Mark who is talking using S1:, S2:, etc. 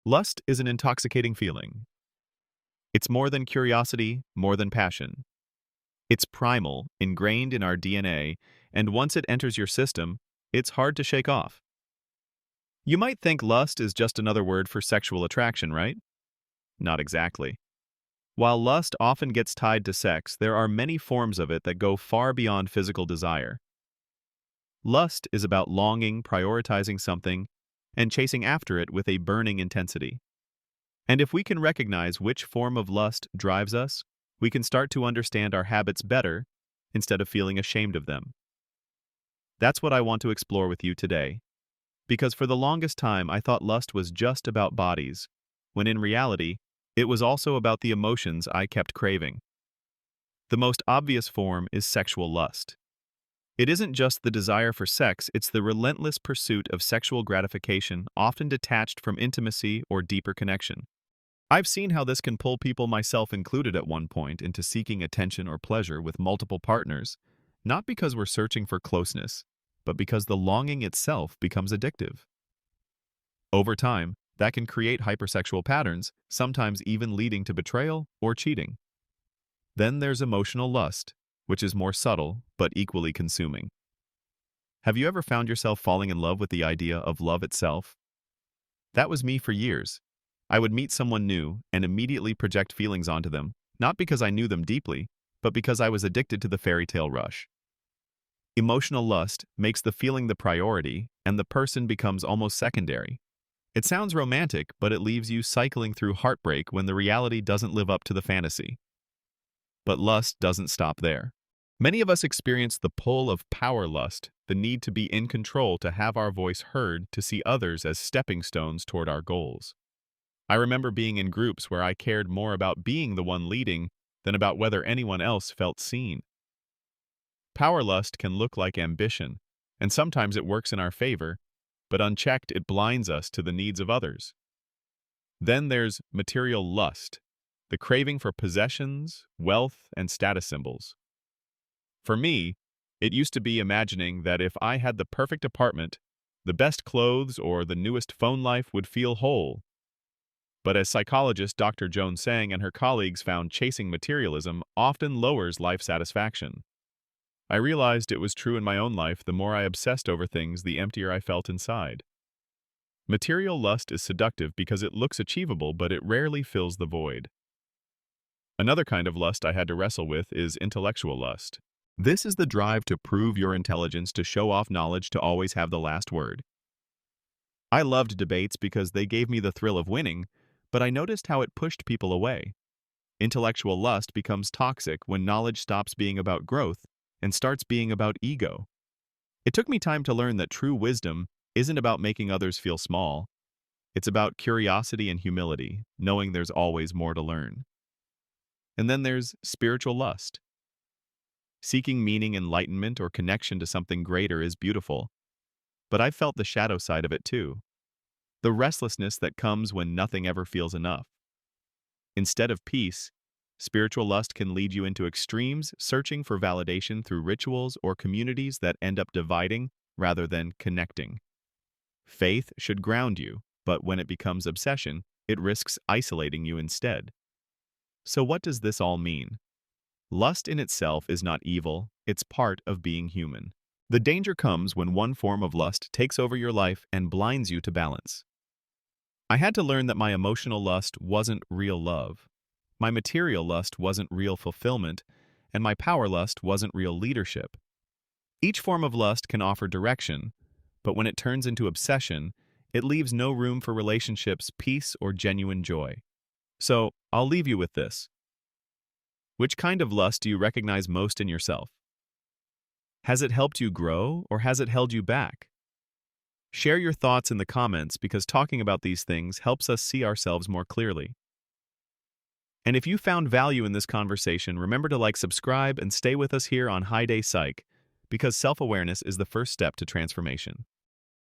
S1: Lust is an intoxicating feeling. It's more than curiosity, more than passion. It's primal, ingrained in our DNA, and once it enters your system, it's hard to shake off. You might think lust is just another word for sexual attraction, right? Not exactly. While lust often gets tied to sex, there are many forms of it that go far beyond physical desire. Lust is about longing, prioritizing something, and chasing after it with a burning intensity. And if we can recognize which form of lust drives us, we can start to understand our habits better instead of feeling ashamed of them. That's what I want to explore with you today. Because for the longest time, I thought lust was just about bodies, when in reality, it was also about the emotions I kept craving. The most obvious form is sexual lust. It isn't just the desire for sex, it's the relentless pursuit of sexual gratification, often detached from intimacy or deeper connection. I've seen how this can pull people, myself included at one point, into seeking attention or pleasure with multiple partners, not because we're searching for closeness, but because the longing itself becomes addictive. Over time, that can create hypersexual patterns, sometimes even leading to betrayal or cheating. Then there's emotional lust, which is more subtle but equally consuming. Have you ever found yourself falling in love with the idea of love itself? That was me for years. I would meet someone new and immediately project feelings onto them, not because I knew them deeply, but because I was addicted to the fairy tale rush. Emotional lust makes the feeling the priority, and the person becomes almost secondary. It sounds romantic, but it leaves you cycling through heartbreak when the reality doesn't live up to the fantasy. But lust doesn't stop there. Many of us experience the pull of power lust, the need to be in control, to have our voice heard, to see others as stepping stones toward our goals. I remember being in groups where I cared more about being the one leading than about whether anyone else felt seen. Power lust can look like ambition, and sometimes it works in our favor, but unchecked it blinds us to the needs of others. Then there's material lust, the craving for possessions, wealth, and status symbols. For me, it used to be imagining that if I had the perfect apartment, the best clothes, or the newest phone, life would feel whole. But as psychologist Dr. Joan Sang and her colleagues found, chasing materialism often lowers life satisfaction. I realized it was true in my own life. The more I obsessed over things, the emptier I felt inside. Material lust is seductive because it looks achievable, but it rarely fills the void. Another kind of lust I had to wrestle with is intellectual lust. This is the drive to prove your intelligence, to show off knowledge, to always have the last word. I loved debates because they gave me the thrill of winning, but I noticed how it pushed people away. Intellectual lust becomes toxic when knowledge stops being about growth and starts being about ego. It took me time to learn that true wisdom isn't about making others feel small. It's about curiosity and humility, knowing there's always more to learn. And then there's spiritual lust. Seeking meaning, enlightenment, or connection to something greater is beautiful, but I've felt the shadow side of it too. The restlessness that comes when nothing ever feels enough. Instead of peace, spiritual lust can lead you into extremes, searching for validation through rituals or communities that end up dividing rather than connecting. Faith should ground you, but when it becomes obsession, it risks isolating you instead. So what does this all mean? Lust in itself is not evil, it's part of being human. The danger comes when one form of lust takes over your life and blinds you to balance. I had to learn that my emotional lust wasn't real love. My material lust wasn't real fulfillment, and my power lust wasn't real leadership. Each form of lust can offer direction, but when it turns into obsession, it leaves no room for relationships, peace, or genuine joy. So, I'll leave you with this. Which kind of lust do you recognize most in yourself? Has it helped you grow, or has it held you back? Share your thoughts in the comments, because talking about these things helps us see ourselves more clearly. And if you found value in this conversation, remember to like, subscribe, and stay with us here on Hi Day Psych, because self-awareness is the first step to transformation.